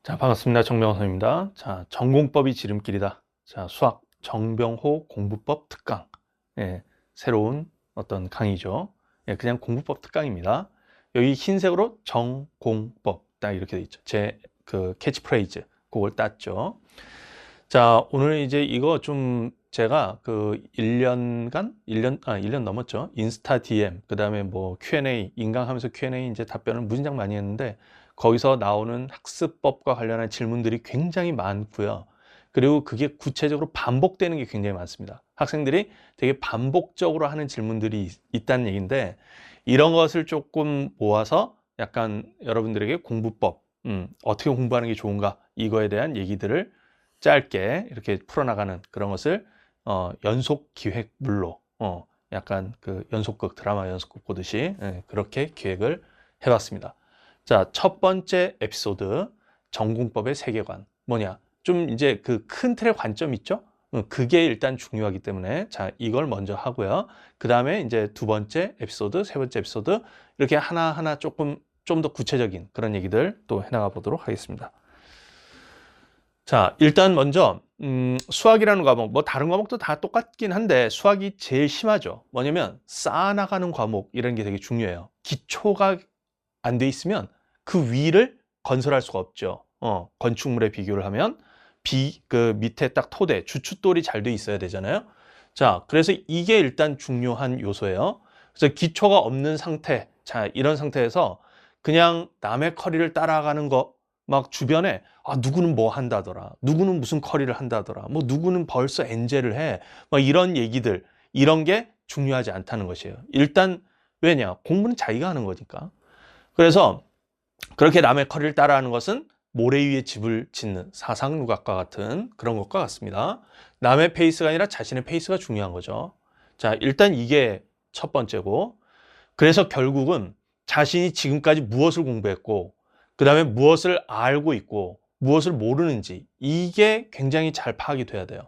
자, 반갑습니다. 정병호입니다. 자, 전공법이 지름길이다. 자, 수학 정병호 공부법 특강. 예, 새로운 어떤 강의죠. 예, 그냥 공부법 특강입니다. 여기 흰색으로 정공법 딱 이렇게 돼 있죠. 제 그 캐치프레이즈 그걸 땄죠. 자, 오늘 이제 이거 좀 제가 그 1년간 1년 넘었죠. 인스타 DM, 그다음에 뭐 Q&A, 인강하면서 Q&A 이제 답변을 무진장 많이 했는데 거기서 나오는 학습법과 관련한 질문들이 굉장히 많고요. 그리고 그게 구체적으로 반복되는 게 굉장히 많습니다. 학생들이 되게 반복적으로 하는 질문들이 있다는 얘기인데 이런 것을 조금 모아서 약간 여러분들에게 공부법, 어떻게 공부하는 게 좋은가 이거에 대한 얘기들을 짧게 이렇게 풀어나가는 그런 것을 연속 기획물로 약간 그 연속극 드라마 연속극 보듯이 그렇게 기획을 해봤습니다. 자, 첫 번째 에피소드 전공법의 세계관 뭐냐? 좀 이제 그 큰 틀의 관점 있죠? 그게 일단 중요하기 때문에 자, 이걸 먼저 하고요. 그 다음에 이제 두 번째 에피소드, 세 번째 에피소드 이렇게 하나하나 조금 좀 더 구체적인 그런 얘기들 또 해나가 보도록 하겠습니다. 자, 일단 먼저 수학이라는 과목, 뭐 다른 과목도 다 똑같긴 한데 수학이 제일 심하죠. 뭐냐면 쌓아나가는 과목 이런 게 되게 중요해요. 기초가 안 돼 있으면 그 위를 건설할 수가 없죠. 건축물에 비교를 하면 그 밑에 딱 토대, 주춧돌이 잘 돼 있어야 되잖아요. 자, 그래서 이게 일단 중요한 요소예요. 그래서 기초가 없는 상태, 자, 이런 상태에서 그냥 남의 커리를 따라가는 거, 막 주변에 누구는 뭐 한다더라, 누구는 무슨 커리를 한다더라, 뭐 누구는 벌써 엔젤을 해, 막 이런 얘기들, 이런 게 중요하지 않다는 것이에요. 일단 왜냐? 공부는 자기가 하는 거니까. 그래서 그렇게 남의 커리를 따라하는 것은 모래 위에 집을 짓는 사상누각과 같은 그런 것과 같습니다. 남의 페이스가 아니라 자신의 페이스가 중요한 거죠. 자, 일단 이게 첫 번째고, 그래서 결국은 자신이 지금까지 무엇을 공부했고, 그 다음에 무엇을 알고 있고, 무엇을 모르는지, 이게 굉장히 잘 파악이 돼야 돼요.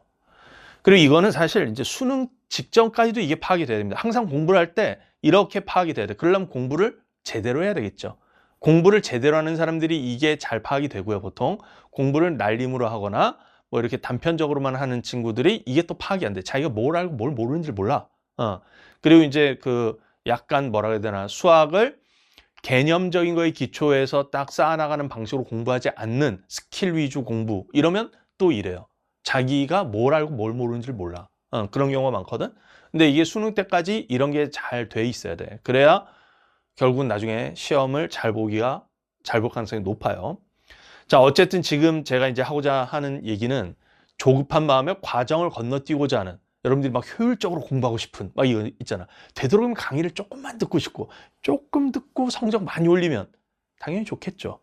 그리고 이거는 사실 이제 수능 직전까지도 이게 파악이 돼야 됩니다. 항상 공부를 할 때 이렇게 파악이 돼야 돼. 그러려면 공부를 제대로 해야 되겠죠. 공부를 제대로 하는 사람들이 이게 잘 파악이 되고요. 보통 공부를 날림으로 하거나 뭐 이렇게 단편적으로만 하는 친구들이 이게 또 파악이 안 돼. 자기가 뭘 알고 뭘 모르는지 몰라. 그리고 이제 그 약간 뭐라 해야 되나, 수학을 개념적인 거에 기초해서 딱 쌓아나가는 방식으로 공부하지 않는 스킬 위주 공부 이러면 또 이래요. 자기가 뭘 알고 뭘 모르는지를 몰라. 그런 경우가 많거든. 근데 이게 수능 때까지 이런 게 잘 돼 있어야 돼. 그래야 결국은 나중에 시험을 잘 볼 가능성이 높아요. 자, 어쨌든 지금 제가 이제 하고자 하는 얘기는 조급한 마음에 과정을 건너뛰고자 하는, 여러분들이 막 효율적으로 공부하고 싶은 막 이거 있잖아. 되도록이면 강의를 조금만 듣고 싶고, 조금 듣고 성적 많이 올리면 당연히 좋겠죠.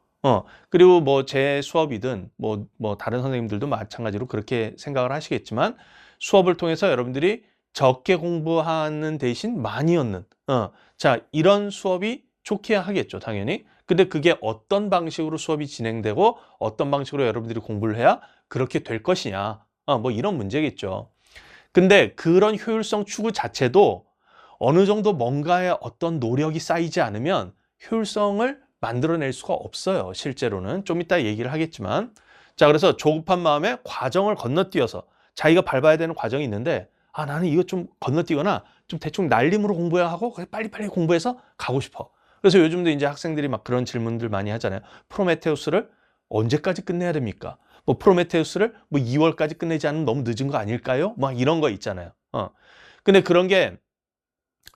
그리고 뭐 제 수업이든 뭐 다른 선생님들도 마찬가지로 그렇게 생각을 하시겠지만, 수업을 통해서 여러분들이 적게 공부하는 대신 많이 얻는, 자, 이런 수업이 좋게 하겠죠, 당연히. 근데 그게 어떤 방식으로 수업이 진행되고 어떤 방식으로 여러분들이 공부를 해야 그렇게 될 것이냐, 뭐 이런 문제겠죠. 근데 그런 효율성 추구 자체도 어느 정도 뭔가의 어떤 노력이 쌓이지 않으면 효율성을 만들어낼 수가 없어요. 실제로는 좀 이따 얘기를 하겠지만, 자, 그래서 조급한 마음에 과정을 건너뛰어서 자기가 밟아야 되는 과정이 있는데, 나는 이거 좀 건너뛰거나 좀 대충 날림으로 공부해야 하고 빨리빨리 공부해서 가고 싶어. 그래서 요즘도 이제 학생들이 막 그런 질문들 많이 하잖아요. 프로메테우스를 언제까지 끝내야 됩니까? 뭐 프로메테우스를 뭐 2월까지 끝내지 않으면 너무 늦은 거 아닐까요? 막 이런 거 있잖아요. 근데 그런 게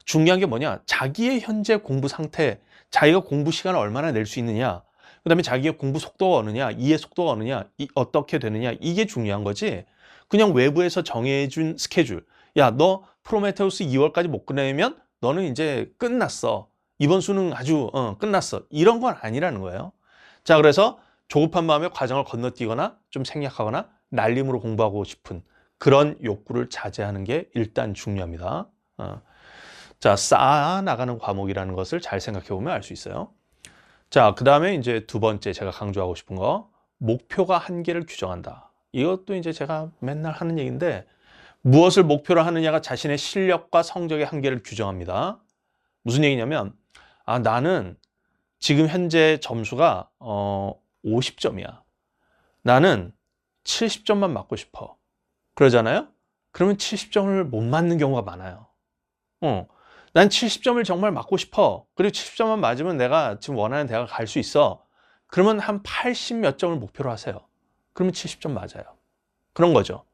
중요한 게 뭐냐? 자기의 현재 공부 상태, 자기가 공부 시간을 얼마나 낼 수 있느냐, 그다음에 자기의 공부 속도가 어느냐, 이해 속도가 어느냐, 어떻게 되느냐, 이게 중요한 거지. 그냥 외부에서 정해준 스케줄. 야, 너 프로메테우스 2월까지 못 끝내면 너는 이제 끝났어. 이번 수능 아주 끝났어. 이런 건 아니라는 거예요. 자, 그래서 조급한 마음에 과정을 건너뛰거나 좀 생략하거나 날림으로 공부하고 싶은 그런 욕구를 자제하는 게 일단 중요합니다. 자, 쌓아나가는 과목이라는 것을 잘 생각해 보면 알 수 있어요. 자, 그 다음에 이제 두 번째 제가 강조하고 싶은 거, 목표가 한계를 규정한다. 이것도 이제 제가 맨날 하는 얘기인데, 무엇을 목표로 하느냐가 자신의 실력과 성적의 한계를 규정합니다. 무슨 얘기냐면, 나는 지금 현재 점수가 50점이야. 나는 70점만 맞고 싶어. 그러잖아요? 그러면 70점을 못 맞는 경우가 많아요. 난 70점을 정말 맞고 싶어. 그리고 70점만 맞으면 내가 지금 원하는 대학 갈 수 있어. 그러면 한 80 몇 점을 목표로 하세요. 그러면 70점 맞아요. 그런 거죠.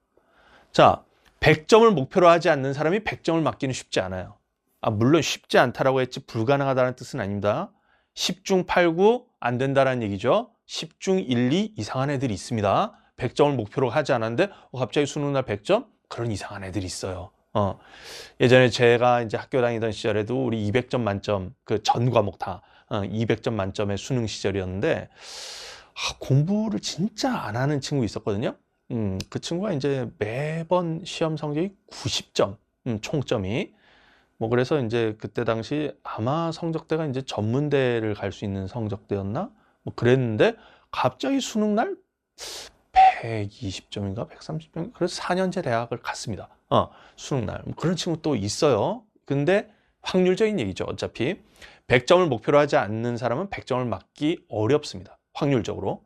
자, 100점을 목표로 하지 않는 사람이 100점을 맞기는 쉽지 않아요. 물론 쉽지 않다라고 했지 불가능하다는 뜻은 아닙니다. 10중 8구 안 된다라는 얘기죠. 10중 1, 2 이상한 애들이 있습니다. 100점을 목표로 하지 않았는데 갑자기 수능 날 100점? 그런 이상한 애들이 있어요. 예전에 제가 이제 학교 다니던 시절에도 우리 200점 만점 그 전 과목 다 200점 만점의 수능 시절이었는데 공부를 진짜 안 하는 친구 있었거든요. 그 친구가 이제 매번 시험 성적이 90점 총점이 뭐 그래서 이제 그때 당시 아마 성적대가 이제 전문대를 갈 수 있는 성적대였나 뭐 그랬는데 갑자기 수능 날 120점인가 130점 그래서 4년제 대학을 갔습니다. 수능 날 그런 친구 또 있어요. 근데 확률적인 얘기죠. 어차피 100점을 목표로 하지 않는 사람은 100점을 맞기 어렵습니다. 확률적으로.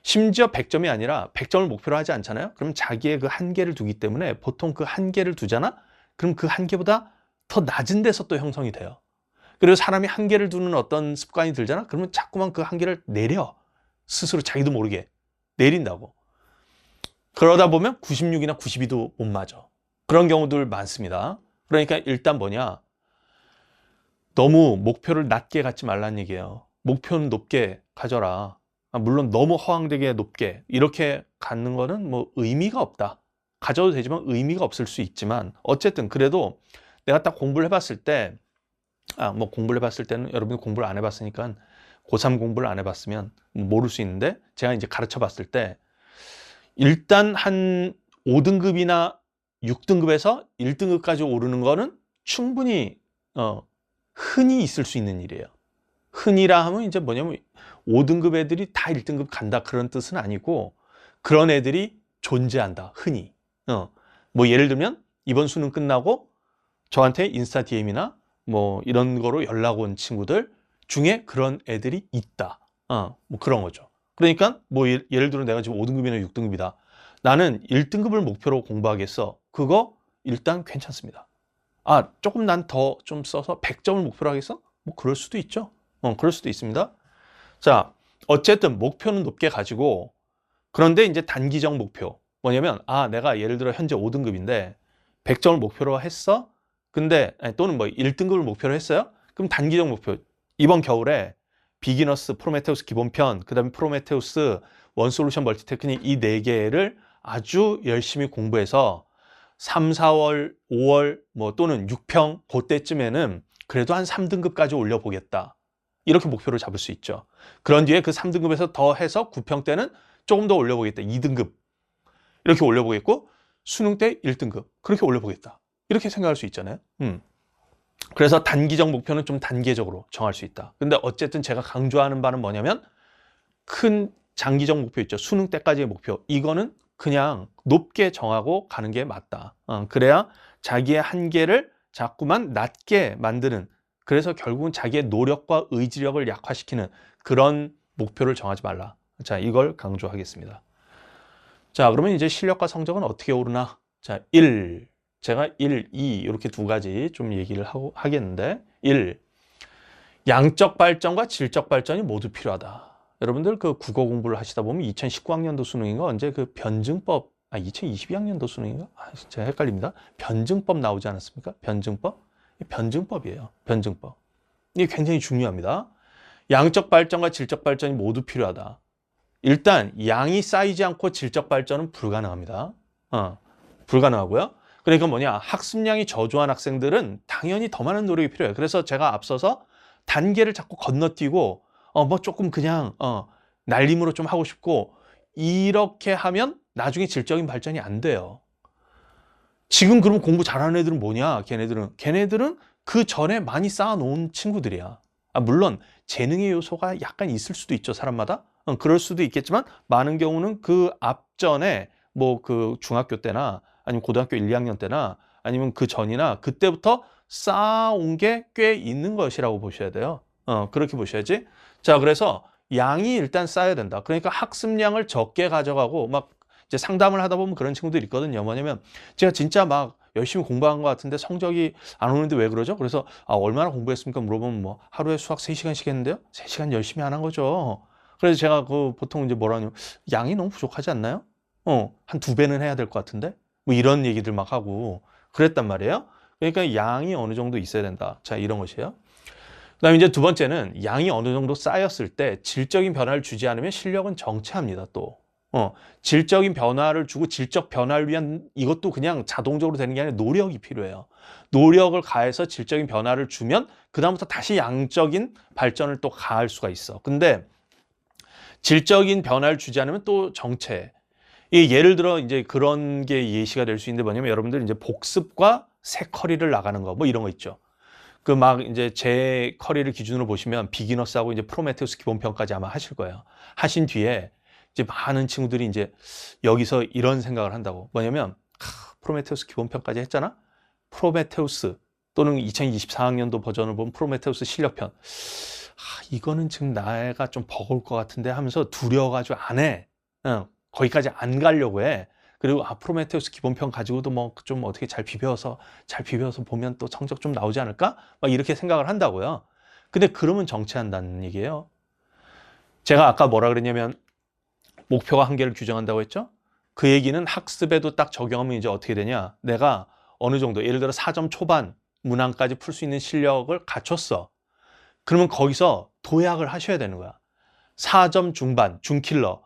심지어 100점이 아니라 100점을 목표로 하지 않잖아요. 그럼 자기의 그 한계를 두기 때문에 보통 그 한계를 두잖아. 그럼 그 한계보다 더 낮은 데서 또 형성이 돼요. 그리고 사람이 한계를 두는 어떤 습관이 들잖아. 그러면 자꾸만 그 한계를 내려. 스스로 자기도 모르게 내린다고. 그러다 보면 96이나 92도 못 맞아. 그런 경우들 많습니다. 그러니까 일단 뭐냐. 너무 목표를 낮게 갖지 말라는 얘기예요. 목표는 높게 가져라. 물론 너무 허황되게 높게 이렇게 갖는 거는 뭐 의미가 없다. 가져도 되지만 의미가 없을 수 있지만 어쨌든 그래도 내가 딱 공부를 해봤을 때 뭐 공부를 해봤을 때는 여러분이 공부를 안 해봤으니까 고3 공부를 안 해봤으면 모를 수 있는데 제가 이제 가르쳐 봤을 때 일단 한 5등급이나 6등급에서 1등급까지 오르는 거는 충분히 흔히 있을 수 있는 일이에요. 흔히라 하면 이제 뭐냐면 5등급 애들이 다 1등급 간다 그런 뜻은 아니고 그런 애들이 존재한다. 흔히. 뭐 예를 들면 이번 수능 끝나고 저한테 인스타 DM이나 뭐 이런 거로 연락 온 친구들 중에 그런 애들이 있다. 뭐 그런 거죠. 그러니까 뭐 예를 들어 내가 지금 5등급이나 6등급이다. 나는 1등급을 목표로 공부하겠어. 그거 일단 괜찮습니다. 조금 난 더 좀 써서 100점을 목표로 하겠어? 뭐 그럴 수도 있죠. 그럴 수도 있습니다. 자, 어쨌든 목표는 높게 가지고 그런데 이제 단기적 목표 뭐냐면 내가 예를 들어 현재 5등급인데 100점을 목표로 했어. 근데 또는 뭐 1등급을 목표로 했어요. 그럼 단기적 목표 이번 겨울에 비기너스, 프로메테우스 기본편, 그 다음에 프로메테우스, 원솔루션 멀티테크닉 이 4개를 아주 열심히 공부해서 3, 4월, 5월 뭐 또는 6평 그때쯤에는 그래도 한 3등급까지 올려보겠다. 이렇게 목표를 잡을 수 있죠. 그런 뒤에 그 3등급에서 더 해서 9평 때는 조금 더 올려보겠다. 2등급 이렇게 올려보겠고 수능 때 1등급 그렇게 올려보겠다. 이렇게 생각할 수 있잖아요. 그래서 단기적 목표는 좀 단계적으로 정할 수 있다. 근데 어쨌든 제가 강조하는 바는 뭐냐면 큰 장기적 목표 있죠. 수능 때까지의 목표. 이거는 그냥 높게 정하고 가는 게 맞다. 그래야 자기의 한계를 자꾸만 낮게 만드는 그래서 결국은 자기의 노력과 의지력을 약화시키는 그런 목표를 정하지 말라. 자, 이걸 강조하겠습니다. 자, 그러면 이제 실력과 성적은 어떻게 오르나? 자, 1. 제가 1, 2 이렇게 두 가지 좀 얘기를 하겠는데 1. 양적 발전과 질적 발전이 모두 필요하다. 여러분들 그 국어 공부를 하시다 보면 2019학년도 수능인가 언제 그 변증법 2022학년도 수능인가? 진짜 헷갈립니다. 변증법 나오지 않았습니까? 변증법? 변증법이에요. 변증법. 이게 굉장히 중요합니다. 양적 발전과 질적 발전이 모두 필요하다. 일단 양이 쌓이지 않고 질적 발전은 불가능합니다. 불가능하고요. 그러니까 뭐냐 학습량이 저조한 학생들은 당연히 더 많은 노력이 필요해요. 그래서 제가 앞서서 단계를 자꾸 건너뛰고 뭐 조금 그냥 날림으로 좀 하고 싶고 이렇게 하면 나중에 질적인 발전이 안 돼요. 지금 그러면 공부 잘하는 애들은 뭐냐? 걔네들은 그 전에 많이 쌓아놓은 친구들이야. 물론 재능의 요소가 약간 있을 수도 있죠. 사람마다. 그럴 수도 있겠지만 많은 경우는 그 앞전에 뭐 그 중학교 때나 아니면 고등학교 1, 2학년 때나 아니면 그 전이나 그때부터 쌓아온 게 꽤 있는 것이라고 보셔야 돼요. 그렇게 보셔야지. 자, 그래서 양이 일단 쌓여야 된다. 그러니까 학습량을 적게 가져가고 막 이제 상담을 하다 보면 그런 친구들이 있거든요. 뭐냐면 제가 진짜 막 열심히 공부한 것 같은데 성적이 안 오는데 왜 그러죠? 그래서 얼마나 공부했습니까? 물어보면 뭐 하루에 수학 3시간씩 했는데요. 3시간 열심히 안 한 거죠. 그래서 제가 보통 이제 뭐라 하냐면 양이 너무 부족하지 않나요? 한 2배는 해야 될 것 같은데? 뭐 이런 얘기들 막 하고 그랬단 말이에요. 그러니까 양이 어느 정도 있어야 된다. 자, 이런 것이에요. 그다음에 이제 두 번째는 양이 어느 정도 쌓였을 때 질적인 변화를 주지 않으면 실력은 정체합니다. 또 질적인 변화를 주고 질적 변화를 위한 이것도 그냥 자동적으로 되는 게 아니라 노력이 필요해요. 노력을 가해서 질적인 변화를 주면 그다음부터 다시 양적인 발전을 또 가할 수가 있어. 근데 질적인 변화를 주지 않으면 또 정체. 예를 들어 이제 그런 게 예시가 될 수 있는데 뭐냐면 여러분들 이제 복습과 새 커리를 나가는 거 뭐 이런 거 있죠. 그 막 이제 제 커리를 기준으로 보시면 비기너스하고 이제 프로메테우스 기본편까지 아마 하실 거예요. 하신 뒤에 이제 많은 친구들이 이제 여기서 이런 생각을 한다고. 뭐냐면 프로메테우스 기본편까지 했잖아. 프로메테우스 또는 2024학년도 버전을 보면 프로메테우스 실력편. 이거는 지금 나가 좀 버거울 것 같은데 하면서 두려워가지고 안 해. 거기까지 안 가려고 해. 그리고 프로메테우스 기본편 가지고도 뭐 좀 어떻게 잘 비벼서 보면 또 성적 좀 나오지 않을까? 막 이렇게 생각을 한다고요. 근데 그러면 정체한다는 얘기예요. 제가 아까 뭐라 그랬냐면 목표가 한계를 규정한다고 했죠? 그 얘기는 학습에도 딱 적용하면 이제 어떻게 되냐? 내가 어느 정도 예를 들어 4점 초반 문항까지 풀 수 있는 실력을 갖췄어. 그러면 거기서 도약을 하셔야 되는 거야. 4점 중반, 중킬러,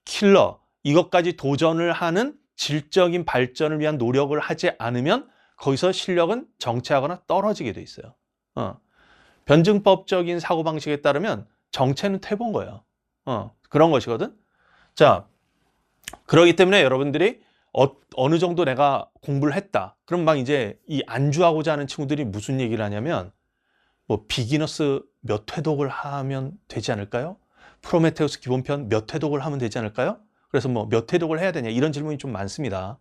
킬러 이것까지 도전을 하는 질적인 발전을 위한 노력을 하지 않으면 거기서 실력은 정체하거나 떨어지게 돼 있어요. 변증법적인 사고방식에 따르면 정체는 퇴보인 거예요. 그런 것이거든. 자, 그러기 때문에 여러분들이 어느 정도 내가 공부를 했다. 그럼 막 이제 이 안주하고자 하는 친구들이 무슨 얘기를 하냐면 뭐 비기너스 몇 회독을 하면 되지 않을까요? 프로메테우스 기본편 몇 회독을 하면 되지 않을까요? 그래서 뭐 몇 회독을 해야 되냐 이런 질문이 좀 많습니다.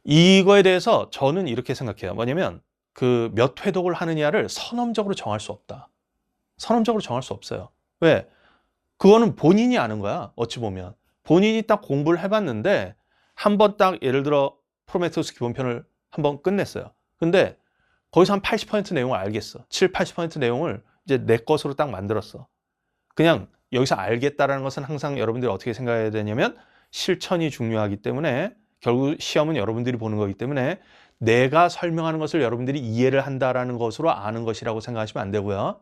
이거에 대해서 저는 이렇게 생각해요. 뭐냐면 그 몇 회독을 하느냐를 선언적으로 정할 수 없다. 선언적으로 정할 수 없어요. 왜? 그거는 본인이 아는 거야. 어찌 보면. 본인이 딱 공부를 해봤는데 한 번 딱 예를 들어 프로메테우스 기본편을 한번 끝냈어요. 근데 거기서 한 80% 내용을 알겠어. 7, 80% 내용을 이제 내 것으로 딱 만들었어. 그냥 여기서 알겠다라는 것은 항상 여러분들이 어떻게 생각해야 되냐면 실천이 중요하기 때문에 결국 시험은 여러분들이 보는 거기 때문에 내가 설명하는 것을 여러분들이 이해를 한다라는 것으로 아는 것이라고 생각하시면 안 되고요.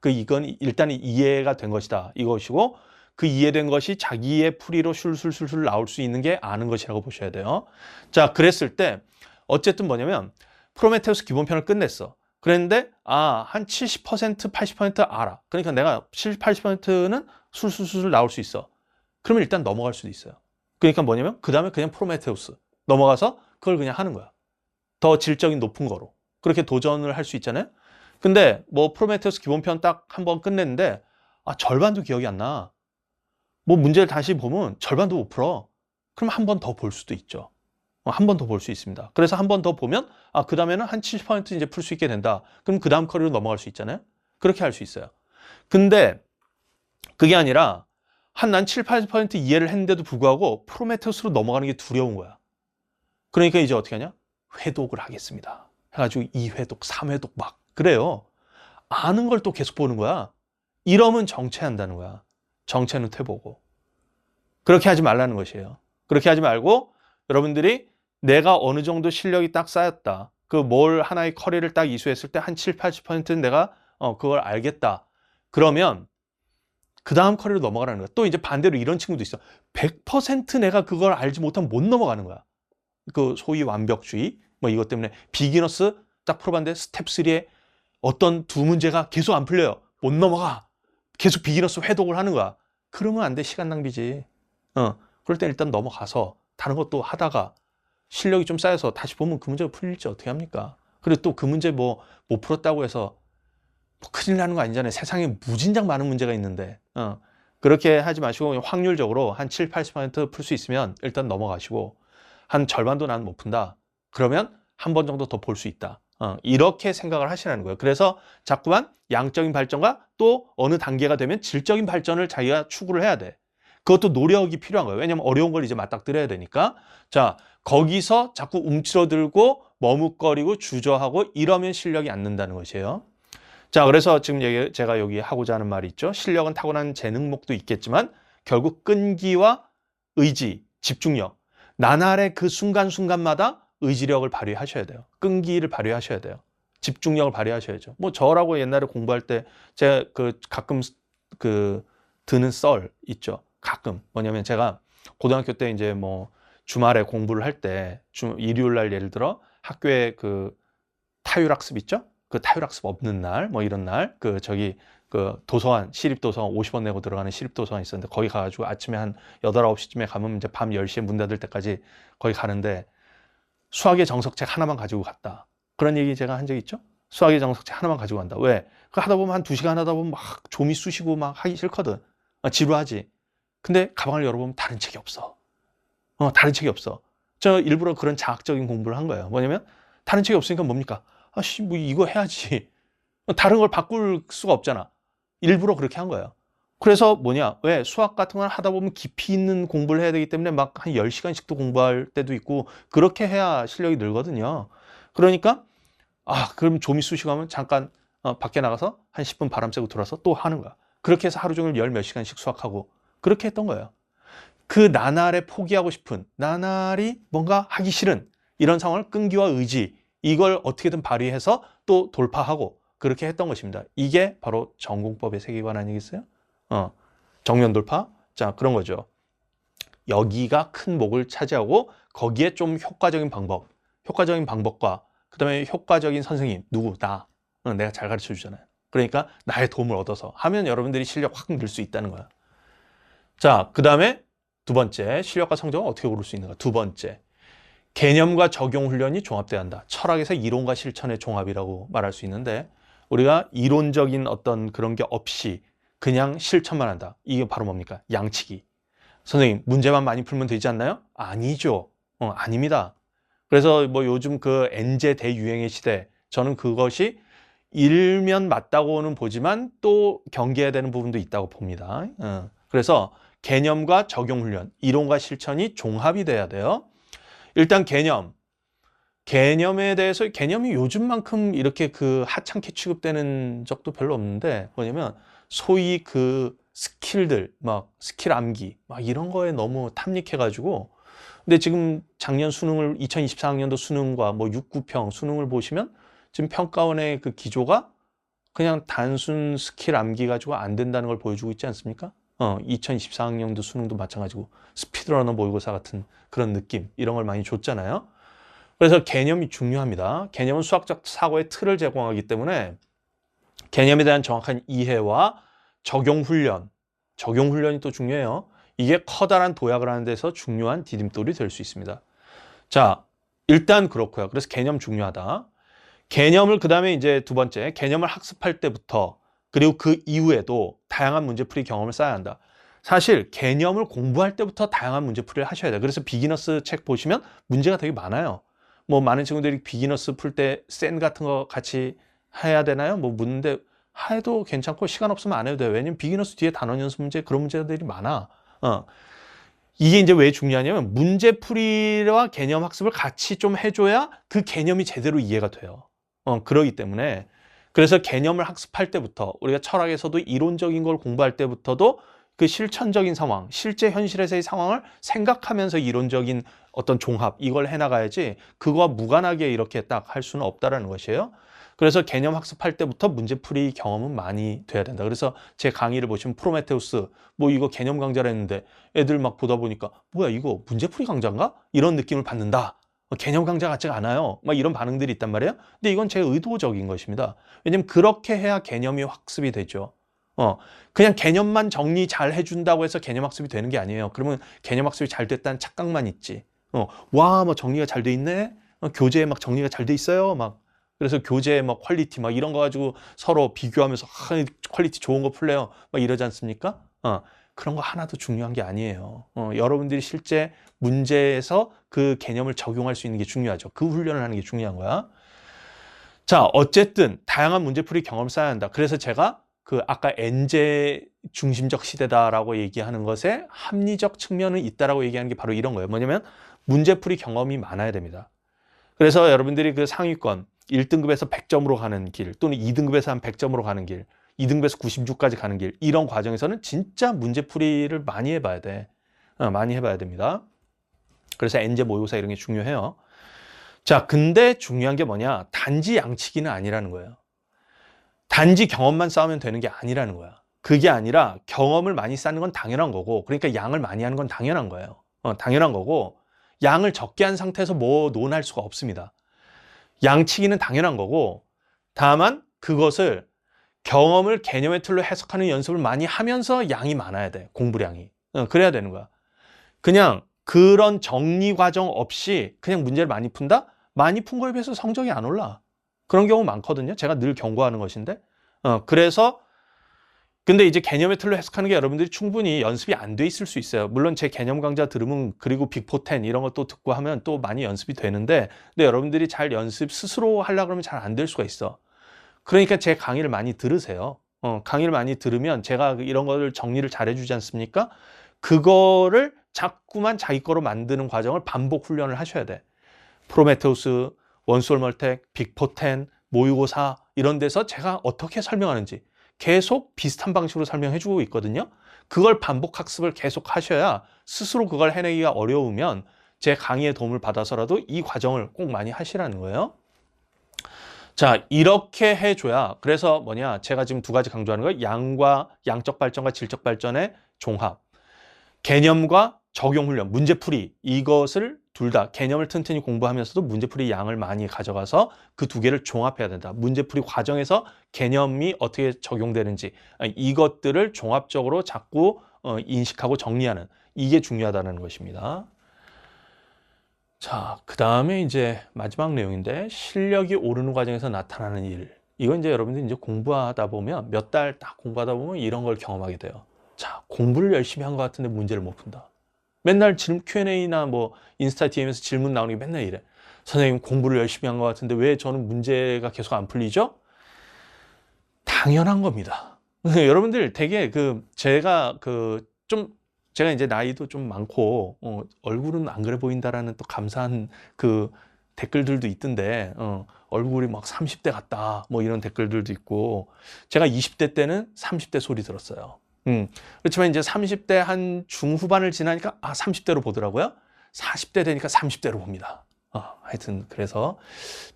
이건 일단 이해가 된 것이다. 이것이고 그 이해된 것이 자기의 풀이로 술술술술 나올 수 있는 게 아는 것이라고 보셔야 돼요. 자, 그랬을 때 어쨌든 뭐냐면 프로메테우스 기본편을 끝냈어. 그랬는데 한 70%, 80% 알아. 그러니까 내가 70, 80%는 술술술 나올 수 있어. 그러면 일단 넘어갈 수도 있어요. 그러니까 뭐냐면 그 다음에 그냥 프로메테우스 넘어가서 그걸 그냥 하는 거야. 더 질적인 높은 거로. 그렇게 도전을 할 수 있잖아요. 근데 뭐 프로메테우스 기본편 딱 한 번 끝냈는데 절반도 기억이 안 나. 뭐 문제를 다시 보면 절반도 못 풀어. 그럼 한 번 더 볼 수도 있죠. 한 번 더 볼 수 있습니다. 그래서 한 번 더 보면 그 다음에는 한 70% 이제 풀 수 있게 된다. 그럼 그 다음 커리로 넘어갈 수 있잖아요. 그렇게 할 수 있어요. 근데 그게 아니라 난 7, 80% 이해를 했는데도 불구하고 프로메테우스로 넘어가는 게 두려운 거야. 그러니까 이제 어떻게 하냐? 회독을 하겠습니다. 해가지고 2회독, 3회독 막 그래요. 아는 걸 또 계속 보는 거야. 이러면 정체한다는 거야. 정체는 퇴보고. 그렇게 하지 말라는 것이에요. 그렇게 하지 말고 여러분들이 내가 어느 정도 실력이 딱 쌓였다. 하나의 커리를 딱 이수했을 때 한 7, 80%는 내가 그걸 알겠다. 그러면 그 다음 커리로 넘어가라는 거야. 또 이제 반대로 이런 친구도 있어. 100% 내가 그걸 알지 못하면 못 넘어가는 거야. 소위 완벽주의 뭐 이것 때문에 비기너스 딱 풀어봤는데 스텝 3에 어떤 두 문제가 계속 안 풀려요. 못 넘어가. 계속 비기너스 회독을 하는 거야. 그러면 안 돼. 시간 낭비지. 그럴 땐 일단 넘어가서 다른 것도 하다가 실력이 좀 쌓여서 다시 보면 그 문제가 풀릴지 어떻게 합니까? 그리고 또 그 문제 못 풀었다고 해서 큰일 나는 거 아니잖아요. 세상에 무진장 많은 문제가 있는데. 그렇게 하지 마시고 확률적으로 한 7, 80% 풀 수 있으면 일단 넘어가시고 한 절반도 난 못 푼다. 그러면 한 번 정도 더 볼 수 있다. 이렇게 생각을 하시라는 거예요. 그래서 자꾸만 양적인 발전과 또 어느 단계가 되면 질적인 발전을 자기가 추구를 해야 돼. 그것도 노력이 필요한 거예요. 왜냐면 어려운 걸 이제 맞닥뜨려야 되니까. 자, 거기서 자꾸 움츠러들고 머뭇거리고 주저하고 이러면 실력이 안 는다는 것이에요. 자, 그래서 지금 제가 여기 하고자 하는 말이 있죠. 실력은 타고난 재능목도 있겠지만 결국 끈기와 의지, 집중력, 나날의 그 순간순간마다 의지력을 발휘하셔야 돼요. 끈기를 발휘하셔야 돼요. 집중력을 발휘하셔야죠. 뭐 저라고 옛날에 공부할 때 제가 가끔 드는 썰 있죠. 가끔 뭐냐면 제가 고등학교 때 이제 뭐 주말에 공부를 할 때 일요일 날 예를 들어 학교에 타율학습 있죠? 그 타율학습 없는 날 뭐 이런 날 도서관 시립도서관 50원 내고 들어가는 시립도서관 있었는데 거기 가가지고 아침에 한 8, 9시쯤에 가면 이제 밤 10시에 문 닫을 때까지 거기 가는데 수학의 정석책 하나만 가지고 갔다. 그런 얘기 제가 한 적 있죠? 수학의 정석책 하나만 가지고 간다. 왜? 그 하다 보면 한 2시간 하다 보면 막 좀이 쑤시고 막 하기 싫거든. 지루하지. 근데 가방을 열어보면 다른 책이 없어. 다른 책이 없어. 저 일부러 그런 자학적인 공부를 한 거예요. 뭐냐면 다른 책이 없으니까 뭡니까? 아씨 뭐 이거 해야지. 다른 걸 바꿀 수가 없잖아. 일부러 그렇게 한 거예요. 그래서 뭐냐? 왜? 수학 같은 걸 하다 보면 깊이 있는 공부를 해야 되기 때문에 막 한 10시간씩도 공부할 때도 있고 그렇게 해야 실력이 늘거든요. 그러니까 그럼 좀이 쑤시고 하면 잠깐 밖에 나가서 한 10분 바람 쐬고 들어와서 또 하는 거야. 그렇게 해서 하루 종일 10몇 시간씩 수학하고 그렇게 했던 거예요. 그 나날에 포기하고 싶은, 나날이 뭔가 하기 싫은 이런 상황을 끈기와 의지, 이걸 어떻게든 발휘해서 또 돌파하고 그렇게 했던 것입니다. 이게 바로 전공법의 세계관 아니겠어요? 정면 돌파? 자, 그런 거죠. 여기가 큰 목을 차지하고 거기에 좀 효과적인 방법과 그 다음에 효과적인 선생님, 누구? 나. 내가 잘 가르쳐 주잖아요. 그러니까 나의 도움을 얻어서 하면 여러분들이 실력 확 늘 수 있다는 거야. 자, 그 다음에 두 번째, 실력과 성적을 어떻게 고를 수 있는가? 두 번째, 개념과 적용 훈련이 종합돼야 한다. 철학에서 이론과 실천의 종합이라고 말할 수 있는데 우리가 이론적인 어떤 그런 게 없이 그냥 실천만 한다. 이게 바로 뭡니까? 양치기. 선생님, 문제만 많이 풀면 되지 않나요? 아니죠. 아닙니다. 그래서 뭐 요즘 엔제 대유행의 시대, 저는 그것이 일면 맞다고는 보지만 또 경계해야 되는 부분도 있다고 봅니다. 그래서 개념과 적용 훈련, 이론과 실천이 종합이 돼야 돼요. 일단 개념에 대해서 개념이 요즘만큼 이렇게 하찮게 취급되는 적도 별로 없는데 뭐냐면 소위 스킬들, 막 스킬 암기, 막 이런 거에 너무 탐닉해가지고 근데 지금 작년 수능을 2024학년도 수능과 뭐 6, 9평 수능을 보시면 지금 평가원의 기조가 그냥 단순 스킬 암기 가지고 안 된다는 걸 보여주고 있지 않습니까? 2024학년도 수능도 마찬가지고 스피드러너 모의고사 같은 그런 느낌 이런 걸 많이 줬잖아요. 그래서 개념이 중요합니다. 개념은 수학적 사고의 틀을 제공하기 때문에 개념에 대한 정확한 이해와 적용 훈련이 또 중요해요. 이게 커다란 도약을 하는 데서 중요한 디딤돌이 될 수 있습니다. 자, 일단 그렇고요. 그래서 개념 중요하다. 개념을 그다음에 이제 두 번째, 개념을 학습할 때부터 그리고 그 이후에도 다양한 문제풀이 경험을 쌓아야 한다. 사실 개념을 공부할 때부터 다양한 문제풀이를 하셔야 돼요. 그래서 비기너스 책 보시면 문제가 되게 많아요. 뭐 많은 친구들이 비기너스 풀 때 센 같은 거 같이 해야 되나요? 뭐 묻는데 해도 괜찮고 시간 없으면 안 해도 돼요. 왜냐면 비기너스 뒤에 단원 연습 문제 그런 문제들이 많아. 이게 이제 왜 중요하냐면 문제풀이와 개념 학습을 같이 좀 해줘야 그 개념이 제대로 이해가 돼요. 그러기 때문에 그래서 개념을 학습할 때부터 우리가 철학에서도 이론적인 걸 공부할 때부터도 그 실천적인 상황, 실제 현실에서의 상황을 생각하면서 이론적인 어떤 종합 이걸 해나가야지 그거와 무관하게 이렇게 딱 할 수는 없다라는 것이에요. 그래서 개념 학습할 때부터 문제풀이 경험은 많이 돼야 된다. 그래서 제 강의를 보시면 프로메테우스 뭐 이거 개념 강좌를 했는데 애들 막 보다 보니까 뭐야 이거 문제풀이 강좌인가? 이런 느낌을 받는다. 개념 강좌 같지가 않아요. 막 이런 반응들이 있단 말이에요. 근데 이건 제 의도적인 것입니다. 왜냐면 그렇게 해야 개념이 학습이 되죠. 그냥 개념만 정리 잘 해준다고 해서 개념 학습이 되는 게 아니에요. 그러면 개념 학습이 잘 됐다는 착각만 있지. 와, 뭐 정리가 잘 돼 있네. 교재에 막 정리가 잘 돼 있어요. 막 그래서 교재 막 퀄리티 막 이런 거 가지고 서로 비교하면서 퀄리티 좋은 거 풀래요. 막 이러지 않습니까? 그런 거 하나도 중요한 게 아니에요. 여러분들이 실제 문제에서 그 개념을 적용할 수 있는 게 중요하죠. 그 훈련을 하는 게 중요한 거야. 자, 어쨌든 다양한 문제풀이 경험을 쌓아야 한다. 그래서 제가 그 아까 엔제 중심적 시대다라고 얘기하는 것에 합리적 측면은 있다라고 얘기하는 게 바로 이런 거예요. 뭐냐면 문제풀이 경험이 많아야 됩니다. 그래서 여러분들이 그 상위권 1등급에서 100점으로 가는 길, 또는 2등급에서 한 100점으로 가는 길, 2등급에서 96까지 가는 길, 이런 과정에서는 진짜 문제풀이를 많이 해봐야 돼. 많이 해봐야 됩니다. 그래서 엔제 모의고사 이런 게 중요해요. 자, 근데 중요한 게 뭐냐? 단지 양치기는 아니라는 거예요. 단지 경험만 쌓으면 되는 게 아니라는 거야. 그게 아니라 경험을 많이 쌓는 건 당연한 거고, 그러니까 양을 많이 하는 건 당연한 거예요. 당연한 거고, 양을 적게 한 상태에서 뭐 논할 수가 없습니다. 양치기는 당연한 거고, 다만 그것을 경험을 개념의 틀로 해석하는 연습을 많이 하면서 양이 많아야 돼. 공부량이. 그래야 되는 거야. 그냥 그런 정리 과정 없이 그냥 문제를 많이 푼다? 많이 푼 거에 비해서 성적이 안 올라. 그런 경우 많거든요. 제가 늘 경고하는 것인데. 그래서 근데 이제 개념의 틀로 해석하는 게 여러분들이 충분히 연습이 안 돼 있을 수 있어요. 물론 제 개념 강좌 들으면 그리고 빅4 10 이런 것도 듣고 하면 또 많이 연습이 되는데, 근데 여러분들이 잘 연습 스스로 하려고 그러면 잘 안 될 수가 있어. 그러니까 제 강의를 많이 들으세요. 강의를 많이 들으면 제가 이런 거를 정리를 잘 해주지 않습니까? 그거를 자꾸만 자기 거로 만드는 과정을 반복 훈련을 하셔야 돼. 프로메테우스, 원솔멀텍, 빅4 10, 모의고사 이런 데서 제가 어떻게 설명하는지 계속 비슷한 방식으로 설명해 주고 있거든요. 그걸 반복 학습을 계속 하셔야 스스로 그걸 해내기가 어려우면 제 강의의 도움을 받아서라도 이 과정을 꼭 많이 하시라는 거예요. 자, 이렇게 해줘야, 그래서 뭐냐, 제가 지금 두 가지 강조하는 거예요. 양적 발전과 질적 발전의 종합. 개념과 적용 훈련, 문제풀이, 이것을 둘 다 개념을 튼튼히 공부하면서도 문제풀이 양을 많이 가져가서 그 두 개를 종합해야 된다. 문제풀이 과정에서 개념이 어떻게 적용되는지 이것들을 종합적으로 자꾸 인식하고 정리하는, 이게 중요하다는 것입니다. 자, 그 다음에 이제 마지막 내용인데, 실력이 오르는 과정에서 나타나는 일. 이건 이제 여러분들이 이제 공부하다 보면, 몇 달 딱 공부하다 보면 이런 걸 경험하게 돼요. 자, 공부를 열심히 한 것 같은데 문제를 못 푼다. 맨날 Q&A나 뭐 인스타 DM에서 질문 나오는 게 맨날 이래. 선생님, 공부를 열심히 한 것 같은데 왜 저는 문제가 계속 안 풀리죠? 당연한 겁니다. 여러분들 되게 제가 이제 나이도 좀 많고 얼굴은 안 그래 보인다라는 또 감사한 그 댓글들도 있던데, 얼굴이 막 30대 같다 뭐 이런 댓글들도 있고, 제가 20대 때는 30대 소리 들었어요. 그렇지만 이제 30대 한 중후반을 지나니까 30대로 보더라고요. 40대 되니까 30대로 봅니다. 하여튼 그래서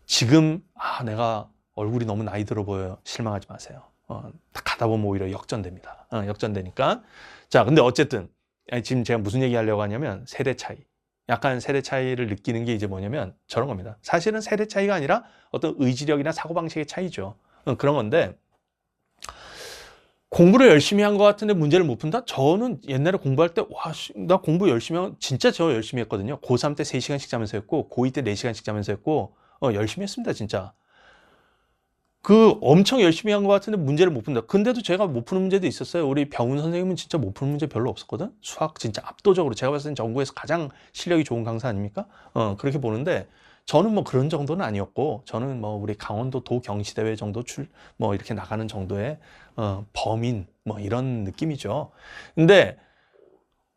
지금 내가 얼굴이 너무 나이 들어 보여요. 실망하지 마세요. 딱 가다 보면 오히려 역전됩니다. 역전되니까. 자, 근데 어쨌든 지금 제가 무슨 얘기 하려고 하냐면 세대 차이. 약간 세대 차이를 느끼는 게 이제 뭐냐면 저런 겁니다. 사실은 세대 차이가 아니라 어떤 의지력이나 사고방식의 차이죠. 그런 건데, 공부를 열심히 한 것 같은데 문제를 못 푼다? 저는 옛날에 공부할 때, 나 공부 열심히 진짜 저 열심히 했거든요. 고3 때 3시간씩 자면서 했고, 고2 때 4시간씩 자면서 했고, 열심히 했습니다, 진짜. 엄청 열심히 한 것 같은데 문제를 못 푼다. 근데도 제가 못 푸는 문제도 있었어요. 우리 병훈 선생님은 진짜 못 푸는 문제 별로 없었거든? 수학 진짜 압도적으로. 제가 봤을 땐 전국에서 가장 실력이 좋은 강사 아닙니까? 그렇게 보는데, 저는 뭐 그런 정도는 아니었고, 저는 뭐 우리 강원도 도경시대회 정도 뭐 이렇게 나가는 정도의 범인 뭐 이런 느낌이죠. 근데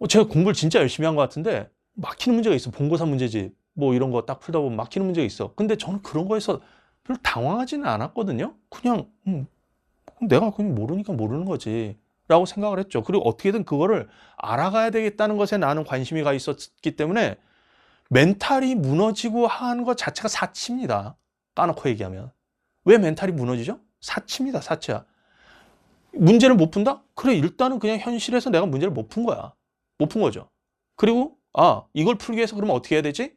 제가 공부를 진짜 열심히 한 것 같은데 막히는 문제가 있어. 본고사 문제집 뭐 이런 거 딱 풀다 보면 막히는 문제가 있어. 근데 저는 그런 거에서 별로 당황하지는 않았거든요. 그냥 내가 그냥 모르니까 모르는 거지 라고 생각을 했죠. 그리고 어떻게든 그거를 알아가야 되겠다는 것에 나는 관심이 가 있었기 때문에 멘탈이 무너지고 하는 것 자체가 사치입니다. 까놓고 얘기하면. 왜 멘탈이 무너지죠? 사치입니다. 사치야. 문제를 못 푼다? 그래, 일단은 그냥 현실에서 내가 문제를 못 푼 거야. 못 푼 거죠. 그리고 이걸 풀기 위해서 그러면 어떻게 해야 되지?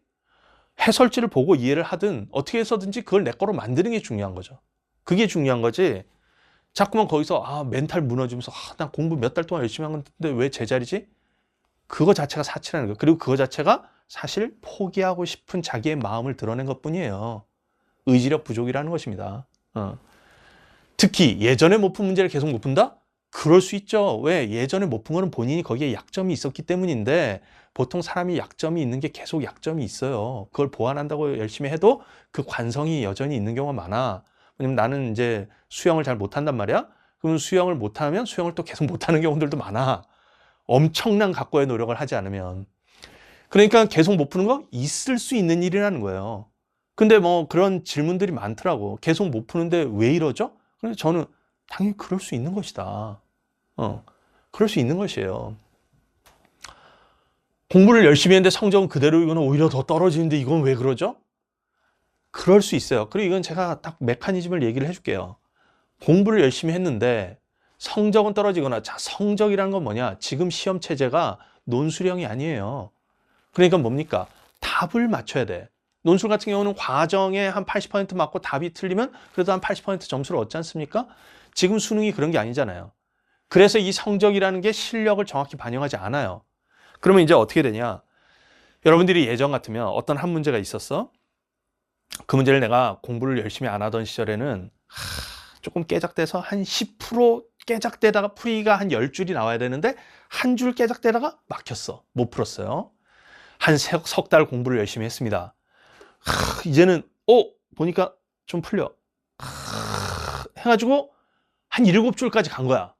해설지를 보고 이해를 하든 어떻게 해서든지 그걸 내 거로 만드는 게 중요한 거죠. 그게 중요한 거지. 자꾸만 거기서 멘탈 무너지면서 나 공부 몇 달 동안 열심히 한 건데 왜 제자리지? 그거 자체가 사치라는 거예요. 그리고 그거 자체가 사실 포기하고 싶은 자기의 마음을 드러낸 것뿐이에요. 의지력 부족이라는 것입니다. 특히 예전에 못 푼 문제를 계속 못 푼다? 그럴 수 있죠. 왜? 예전에 못 푼 거는 본인이 거기에 약점이 있었기 때문인데, 보통 사람이 약점이 있는 게 계속 약점이 있어요. 그걸 보완한다고 열심히 해도 그 관성이 여전히 있는 경우가 많아. 왜냐면 나는 이제 수영을 잘 못한단 말이야. 그러면 수영을 못하면 수영을 또 계속 못하는 경우들도 많아. 엄청난 각고의 노력을 하지 않으면. 그러니까 계속 못 푸는 거 있을 수 있는 일이라는 거예요. 근데 뭐 그런 질문들이 많더라고. 계속 못 푸는데 왜 이러죠? 그래서 저는 당연히 그럴 수 있는 것이다. 그럴 수 있는 것이에요. 공부를 열심히 했는데 성적은 그대로이거나 오히려 더 떨어지는데 이건 왜 그러죠? 그럴 수 있어요. 그리고 이건 제가 딱 메커니즘을 얘기를 해줄게요. 공부를 열심히 했는데 성적은 떨어지거나, 자, 성적이라는 건 뭐냐? 지금 시험 체제가 논술형이 아니에요. 그러니까 뭡니까? 답을 맞춰야 돼. 논술 같은 경우는 과정에 한 80% 맞고 답이 틀리면 그래도 한 80% 점수를 얻지 않습니까? 지금 수능이 그런 게 아니잖아요. 그래서 이 성적이라는 게 실력을 정확히 반영하지 않아요. 그러면 이제 어떻게 되냐? 여러분들이 예전 같으면 어떤 한 문제가 있었어. 그 문제를 내가 공부를 열심히 안 하던 시절에는 조금 깨작돼서 한 10% 깨작대다가 풀이가 한 10줄이 나와야 되는데 한 줄 깨작대다가 막혔어. 못 풀었어요. 한 석 달 공부를 열심히 했습니다. 이제는 보니까 좀 풀려. 해가지고 한 7줄까지 간 거야.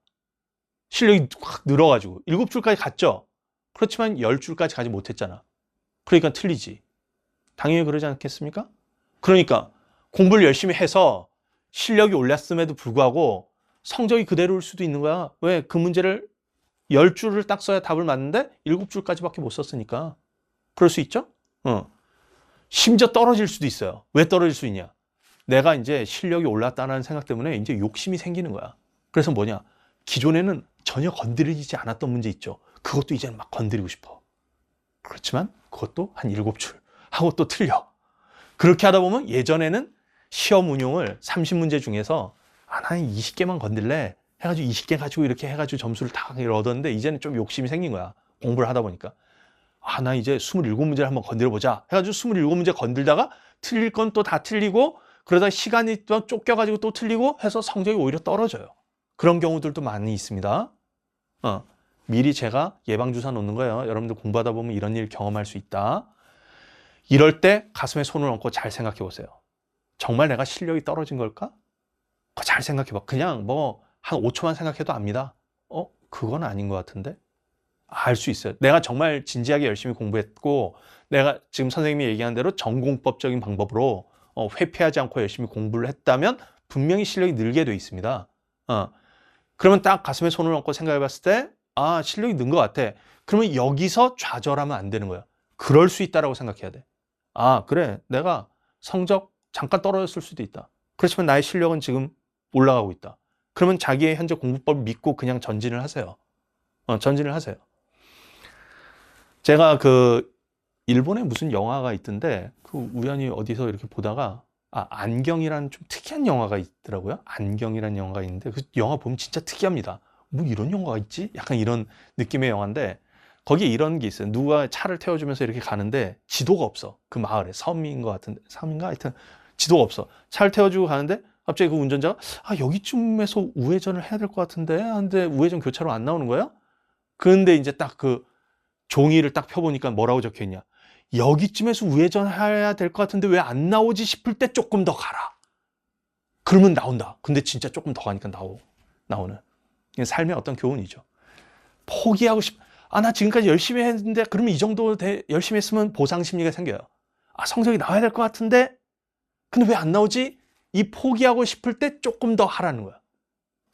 실력이 확 늘어가지고 7줄까지 갔죠. 그렇지만 10줄까지 가지 못했잖아. 그러니까 틀리지. 당연히 그러지 않겠습니까? 그러니까 공부를 열심히 해서 실력이 올랐음에도 불구하고 성적이 그대로일 수도 있는 거야. 왜? 그 문제를 10줄을 딱 써야 답을 맞는데 7줄까지밖에 못 썼으니까. 그럴 수 있죠? 심지어 떨어질 수도 있어요. 왜 떨어질 수 있냐? 내가 이제 실력이 올랐다는 생각 때문에 이제 욕심이 생기는 거야. 그래서 뭐냐? 기존에는 전혀 건드리지 않았던 문제 있죠. 그것도 이제는 막 건드리고 싶어. 그렇지만 그것도 한 7줄 하고 또 틀려. 그렇게 하다 보면 예전에는 시험 운용을 30문제 중에서 한 20개만 건들래 해가지고 20개 가지고 이렇게 해가지고 점수를 다 얻었는데 이제는 좀 욕심이 생긴 거야. 공부를 하다 보니까. 나 이제 27문제를 한번 건드려보자 해가지고 27문제 건들다가 틀릴 건 또 다 틀리고 그러다 시간이 또 쫓겨가지고 또 틀리고 해서 성적이 오히려 떨어져요. 그런 경우들도 많이 있습니다. 미리 제가 예방주사 놓는 거예요. 여러분들 공부하다 보면 이런 일 경험할 수 있다. 이럴 때 가슴에 손을 얹고 잘 생각해 보세요. 정말 내가 실력이 떨어진 걸까? 잘 생각해 봐. 그냥 뭐 한 5초만 생각해도 압니다. 그건 아닌 것 같은데? 알 수 있어요. 내가 정말 진지하게 열심히 공부했고 내가 지금 선생님이 얘기한 대로 전공법적인 방법으로 회피하지 않고 열심히 공부를 했다면 분명히 실력이 늘게 돼 있습니다. 그러면 딱 가슴에 손을 얹고 생각해 봤을 때 실력이 는 것 같아. 그러면 여기서 좌절하면 안 되는 거야. 그럴 수 있다라고 생각해야 돼. 그래. 내가 성적 잠깐 떨어졌을 수도 있다. 그렇지만 나의 실력은 지금 올라가고 있다. 그러면 자기의 현재 공부법을 믿고 그냥 전진을 하세요. 전진을 하세요. 제가 일본에 무슨 영화가 있던데 우연히 어디서 이렇게 보다가 안경이라는 좀 특이한 영화가 있더라고요. 안경이라는 영화가 있는데 그 영화 보면 진짜 특이합니다. 뭐 이런 영화가 있지? 약간 이런 느낌의 영화인데 거기에 이런 게 있어요. 누가 차를 태워주면서 이렇게 가는데 지도가 없어. 그 마을에 섬인 것 같은데 섬인가? 하여튼 지도가 없어. 차를 태워주고 가는데 갑자기 그 운전자가 여기쯤에서 우회전을 해야 될 것 같은데 근데 우회전 교차로 안 나오는 거야? 그런데 이제 딱 그 종이를 딱 펴보니까 뭐라고 적혀 있냐? 여기쯤에서 우회전해야 될 것 같은데 왜 안 나오지 싶을 때 조금 더 가라. 그러면 나온다. 근데 진짜 조금 더 가니까 나오는. 이게 삶의 어떤 교훈이죠. 포기하고 나 지금까지 열심히 했는데 그러면 이 정도 열심히 했으면 보상 심리가 생겨요. 성적이 나와야 될 것 같은데 근데 왜 안 나오지? 이 포기하고 싶을 때 조금 더 하라는 거야.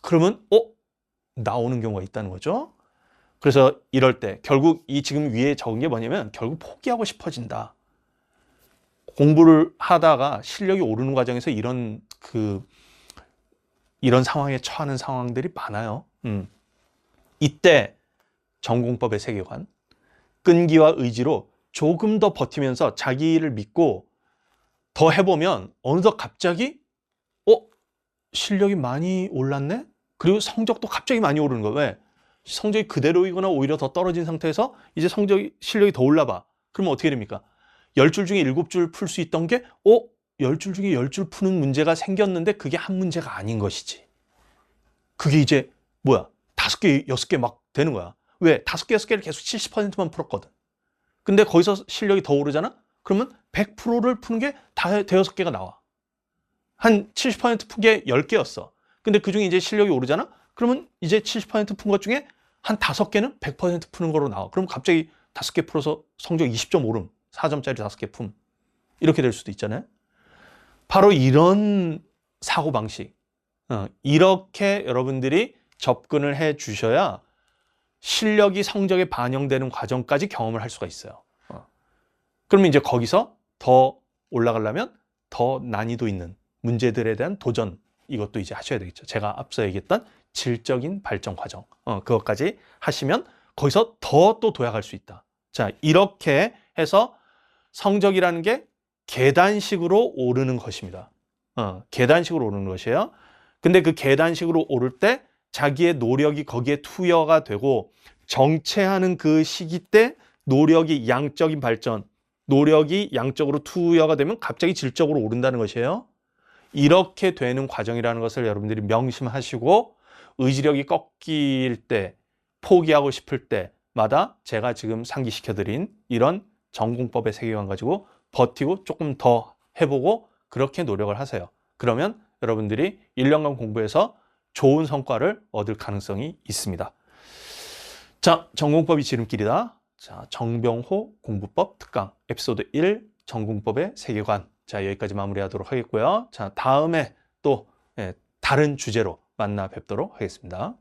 그러면 나오는 경우가 있다는 거죠. 그래서 이럴 때 결국 이 지금 위에 적은 게 뭐냐면 결국 포기하고 싶어진다. 공부를 하다가 실력이 오르는 과정에서 이런 상황에 처하는 상황들이 많아요. 이때 전공법의 세계관, 끈기와 의지로 조금 더 버티면서 자기를 믿고 더 해보면 어느덧 갑자기 실력이 많이 올랐네? 그리고 성적도 갑자기 많이 오르는 거야. 왜? 성적이 그대로이거나 오히려 더 떨어진 상태에서 이제 실력이 더 올라봐. 그러면 어떻게 됩니까? 10줄 중에 7줄 풀 수 있던 게 10줄 중에 10줄 푸는 문제가 생겼는데 그게 한 문제가 아닌 것이지. 그게 이제 뭐야? 5개, 6개 막 되는 거야. 왜? 5개, 6개를 계속 70%만 풀었거든. 근데 거기서 실력이 더 오르잖아? 그러면 100%를 푸는 게 다 대여섯 개가 나와. 한 70% 푼 게 10개였어. 근데 그중에 이제 실력이 오르잖아? 그러면 이제 70% 푼 것 중에 한 5개는 100% 푸는 거로 나와. 그럼 갑자기 5개 풀어서 성적 20점 오름. 4점짜리 5개 품. 이렇게 될 수도 있잖아요. 바로 이런 사고방식. 이렇게 여러분들이 접근을 해 주셔야 실력이 성적에 반영되는 과정까지 경험을 할 수가 있어요. 그러면 이제 거기서 더 올라가려면 더 난이도 있는 문제들에 대한 도전, 이것도 이제 하셔야 되겠죠. 제가 앞서 얘기했던 질적인 발전 과정, 그것까지 하시면 거기서 더 또 도약할 수 있다. 자, 이렇게 해서 성적이라는 게 계단식으로 오르는 것입니다. 계단식으로 오르는 것이에요. 근데 그 계단식으로 오를 때 자기의 노력이 거기에 투여가 되고 정체하는 그 시기 때 노력이 양적인 발전, 노력이 양적으로 투여가 되면 갑자기 질적으로 오른다는 것이에요. 이렇게 되는 과정이라는 것을 여러분들이 명심하시고 의지력이 꺾일 때, 포기하고 싶을 때마다 제가 지금 상기시켜드린 이런 전공법의 세계관 가지고 버티고 조금 더 해보고 그렇게 노력을 하세요. 그러면 여러분들이 1년간 공부해서 좋은 성과를 얻을 가능성이 있습니다. 자, 전공법이 지름길이다. 자, 정병호 공부법 특강 에피소드 1 전공법의 세계관. 자, 여기까지 마무리하도록 하겠고요. 자, 다음에 또 다른 주제로 만나 뵙도록 하겠습니다.